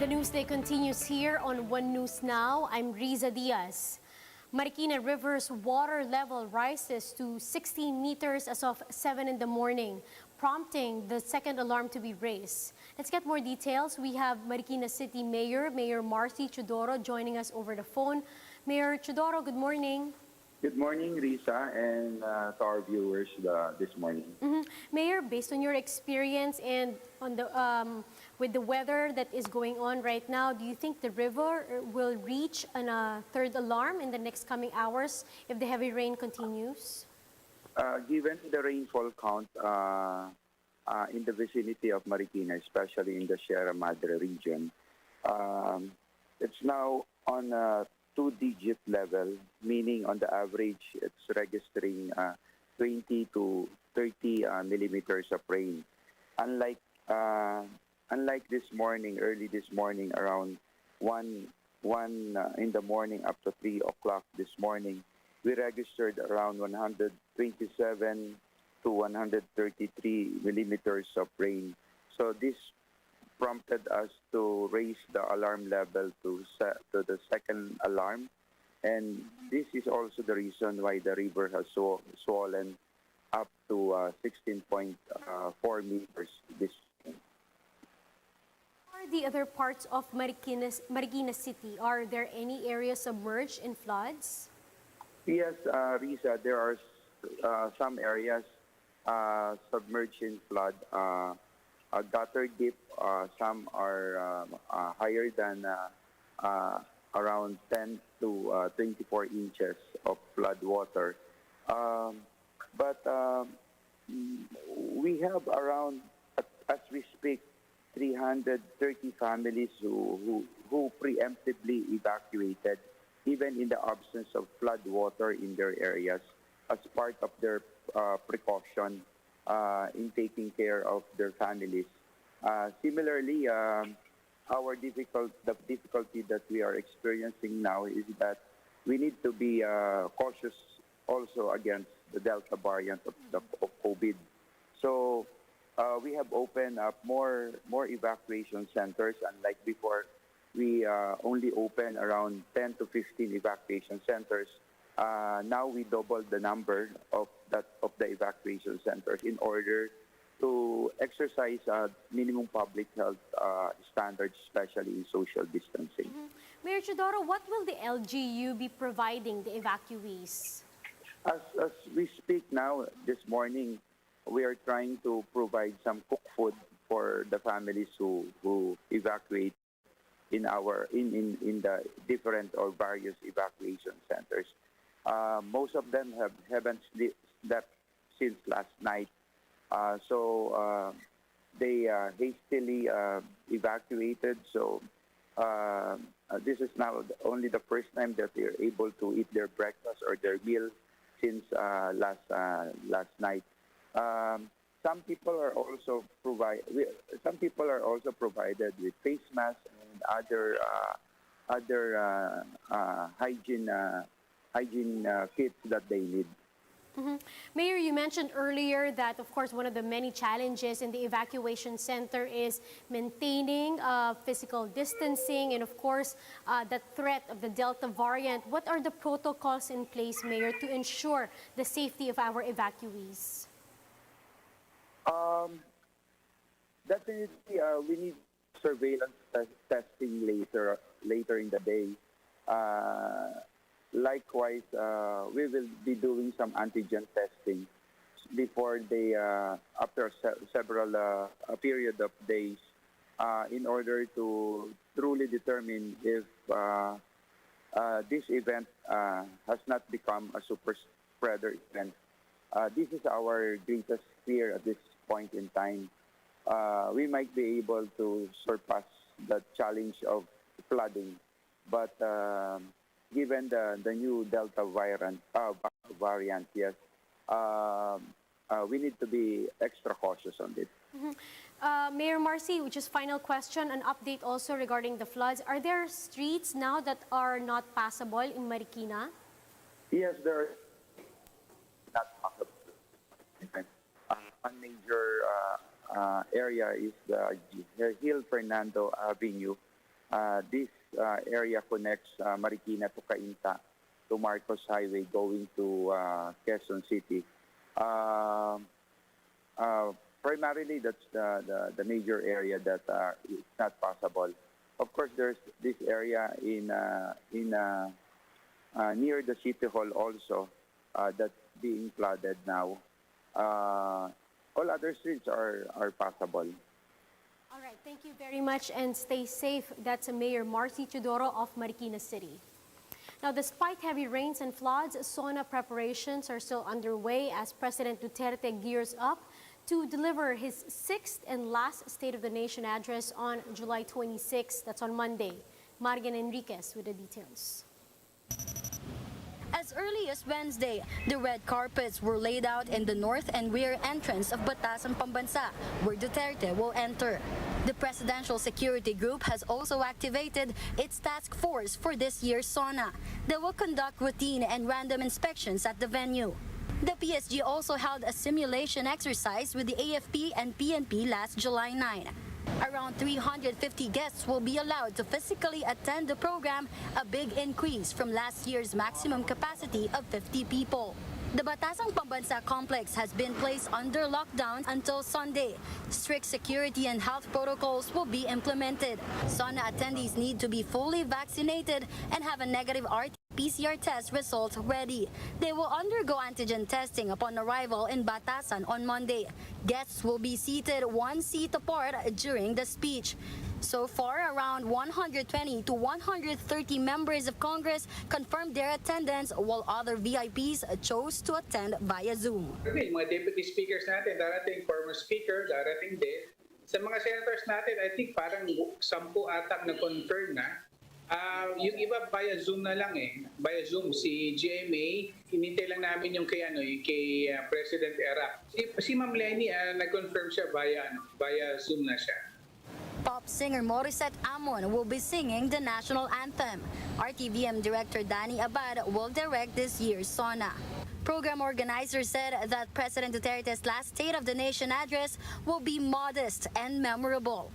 Newsday continues here on One News Now. I'm Riza Diaz. Marikina River's water level rises to 16 meters as of 7 in the morning, prompting the second alarm to be raised. Let's get more details. We have Marikina City Mayor Marcy Chodoro joining us over the phone. Mayor Chodoro, good morning. Good morning, Risa, and to our viewers this morning. Mayor, based on your experience and on the with the weather that is going on right now, do you think the river will reach a third alarm in the next coming hours if the heavy rain continues? Given the rainfall count in the vicinity of Marikina, especially in the Sierra Madre region, it's now on a two-digit level, meaning on the average it's registering 20 to 30 millimeters of rain. Unlike this morning, early this morning, around 1 in the morning up to 3 o'clock this morning, we registered around 127 to 133 millimeters of rain. So this prompted us to raise the alarm level to the second alarm. And this is also the reason why the river has swollen up to 16.4 meters this morning. What are the other parts of Marikina City? Are there any areas submerged in floods? Yes, Risa, there are some areas submerged in flood. Gutter deep, some are higher than around 10 to 24 inches of flood water. But we have around, as we speak, 330 families who preemptively evacuated, even in the absence of flood water in their areas, as part of their precaution in taking care of their families. Similarly, the difficulty that we are experiencing now is that we need to be cautious also against the Delta variant of COVID. So we have opened up more evacuation centers. Unlike before, we only open around 10 to 15 evacuation centers. Now we doubled the number of the evacuation centers in order to exercise minimum public health standards, especially in social distancing. Mayor Chodoro, what will the LGU be providing the evacuees? As we speak now, this morning, we are trying to provide some cooked food for the families who evacuate in the different or various evacuation centers. Most of them haven't slept since last night, so they hastily evacuated. So this is now only the first time that they are able to eat their breakfast or their meal since last night. Some people are also provided with face masks and other hygiene kits that they need. Mayor, you mentioned earlier that, of course, one of the many challenges in the evacuation center is maintaining physical distancing and, of course, the threat of the Delta variant. What are the protocols in place, Mayor, to ensure the safety of our evacuees? Definitely, we need surveillance testing later in the day. Likewise, we will be doing some antigen testing before they, after a period of days, in order to truly determine if this event has not become a super spreader event. This is our greatest fear at this point in time. We might be able to surpass the challenge of flooding, but given the new Delta variant, yes, we need to be extra cautious on this. Mayor Marcy, just final question, an update also regarding the floods. Are there streets now that are not passable in Marikina? Yes, there are not possible. One major area is the Hill Fernando Avenue, This area connects Marikina to Cainta to Marcos Highway going to Quezon City. Primarily, that's the major area that is not possible. Of course, there's this area in near the City Hall also that's being flooded now. All other streets are possible. All right, thank you very much and stay safe. That's Mayor Marcy Teodoro of Marikina City. Now, despite heavy rains and floods, SONA preparations are still underway as President Duterte gears up to deliver his sixth and last State of the Nation address on July 26. That's on Monday. Marian Enriquez with the details. As early as Wednesday, the red carpets were laid out in the north and rear entrance of Batasan Pambansa, where Duterte will enter. The Presidential Security Group has also activated its task force for this year's SONA. They will conduct routine and random inspections at the venue. The PSG also held a simulation exercise with the AFP and PNP last July 9. Around 350 guests will be allowed to physically attend the program, a big increase from last year's maximum capacity of 50 people. The Batasang Pambansa complex has been placed under lockdown until Sunday. Strict security and health protocols will be implemented. SONA attendees need to be fully vaccinated and have a negative RT-PCR test result ready. They will undergo antigen testing upon arrival in Batasan on Monday. Guests will be seated one seat apart during the speech. So far, around 120 to 130 members of Congress confirmed their attendance, while other VIPs chose to attend via Zoom. Yung mga deputy speakers natin, darating, former speaker, darating din. Sa mga senators natin, I think parang 10 atang na-confirm na. Yung iba via Zoom na lang eh. Via Zoom, si GMA, hinintay lang namin yung kay, President Era. Si Ma'am Lenny, nag-confirm siya via Zoom na siya. Pop singer Morissette Amon will be singing the national anthem. RTVM Director Danny Abad will direct this year's SONA. Program organizers said that President Duterte's last State of the Nation address will be modest and memorable.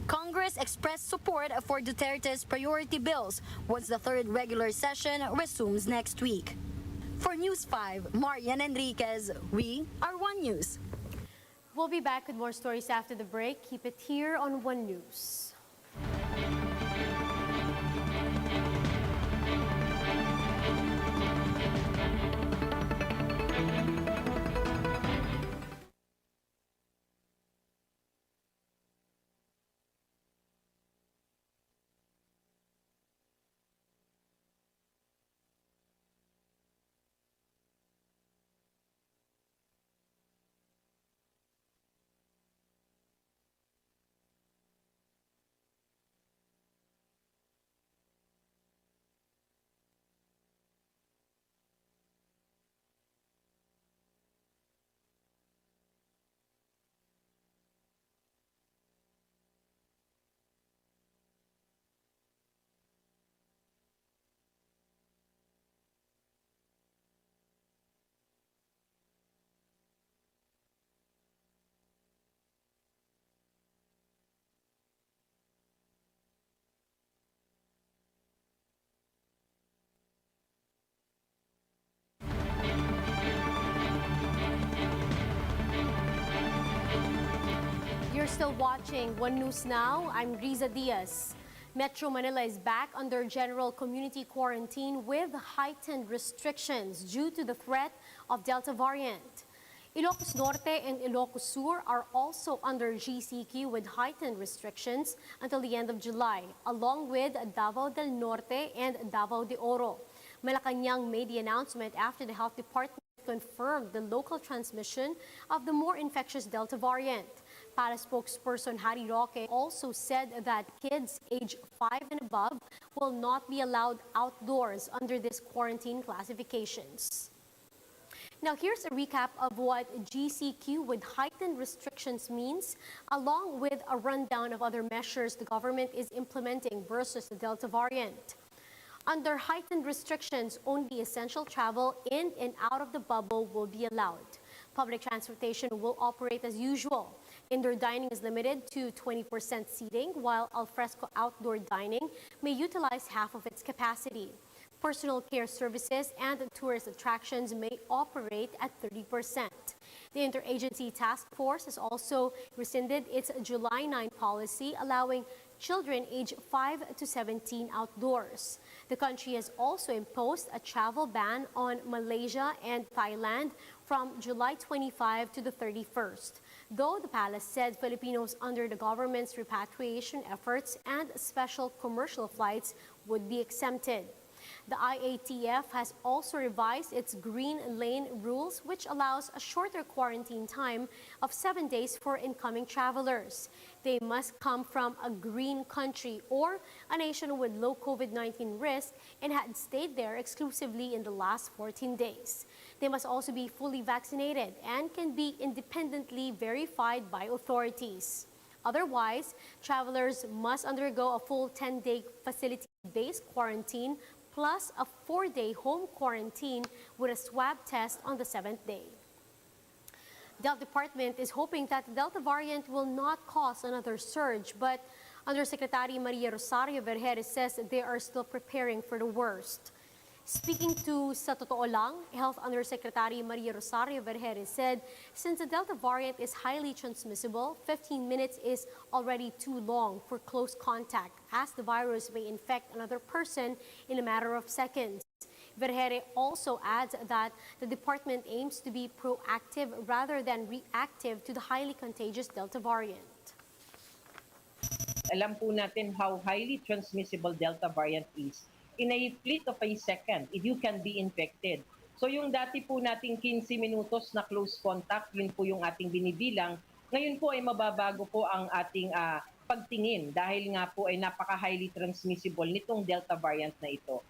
Congress expressed support for Duterte's priority bills once the third regular session resumes next week. For News 5, Marian Enriquez, we are One News. We'll be back with more stories after the break. Keep it here on One News. You're still watching One News Now. I'm Riza Diaz. Metro Manila is back under general community quarantine with heightened restrictions due to the threat of Delta variant. Ilocos Norte and Ilocos Sur are also under GCQ with heightened restrictions until the end of July, along with Davao del Norte and Davao de Oro. Malacanang made the announcement after the health department confirmed the local transmission of the more infectious Delta variant. PARA spokesperson Harry Roque also said that kids age 5 and above will not be allowed outdoors under these quarantine classifications. Now here's a recap of what GCQ with heightened restrictions means, along with a rundown of other measures the government is implementing versus the Delta variant. Under heightened restrictions, only essential travel in and out of the bubble will be allowed. Public transportation will operate as usual. Indoor dining is limited to 20% seating, while alfresco outdoor dining may utilize half of its capacity. Personal care services and tourist attractions may operate at 30%. The Interagency Task Force has also rescinded its July 9 policy allowing children aged 5 to 17 outdoors. The country has also imposed a travel ban on Malaysia and Thailand from July 25 to the 31st, though the palace said Filipinos under the government's repatriation efforts and special commercial flights would be exempted. The IATF has also revised its green lane rules, which allows a shorter quarantine time of 7 days for incoming travelers. They must come from a green country or a nation with low COVID-19 risk and had stayed there exclusively in the last 14 days. They must also be fully vaccinated and can be independently verified by authorities. Otherwise, travelers must undergo a full 10-day facility-based quarantine plus a 4-day home quarantine with a swab test on the 7th day. The Health Department is hoping that the Delta variant will not cause another surge, but Undersecretary Maria Rosario Vergeres says they are still preparing for the worst. Speaking to Sa Totoo Lang, Health Undersecretary Maria Rosario Vergeres said since the Delta variant is highly transmissible, 15 minutes is already too long for close contact as the virus may infect another person in a matter of seconds. Vergeres also adds that the department aims to be proactive rather than reactive to the highly contagious Delta variant. Alam po natin how highly transmissible Delta variant is. In a flit of a second, you can be infected. So yung dati po nating 15 minutos na close contact, yun po yung ating binibilang. Ngayon po ay mababago po ang ating pagtingin dahil nga po ay napaka-highly transmissible nitong Delta variant na ito.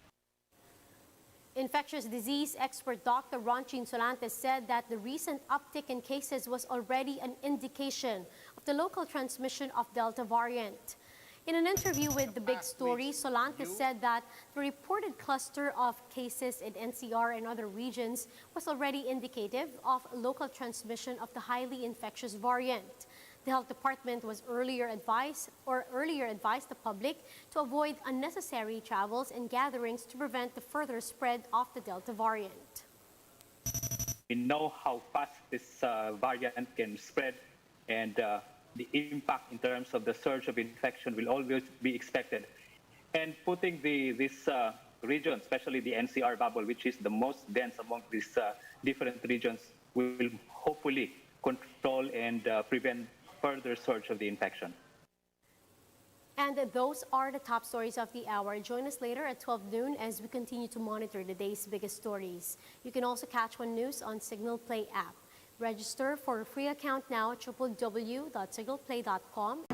Infectious disease expert Dr. Ronchin Solantes said that the recent uptick in cases was already an indication of the local transmission of Delta variant. In an interview with The Big Story, Solantes said that the reported cluster of cases in NCR and other regions was already indicative of local transmission of the highly infectious variant. The Health Department was earlier advised the public to avoid unnecessary travels and gatherings to prevent the further spread of the Delta variant. We know how fast this variant can spread, and the impact in terms of the surge of infection will always be expected. And putting this region, especially the NCR bubble, which is the most dense among these different regions, will hopefully control and prevent further surge of the infection. And those are the top stories of the hour. Join us later at 12 noon as we continue to monitor the day's biggest stories. You can also catch One News on Signal Play app. Register for a free account now at www.signalplay.com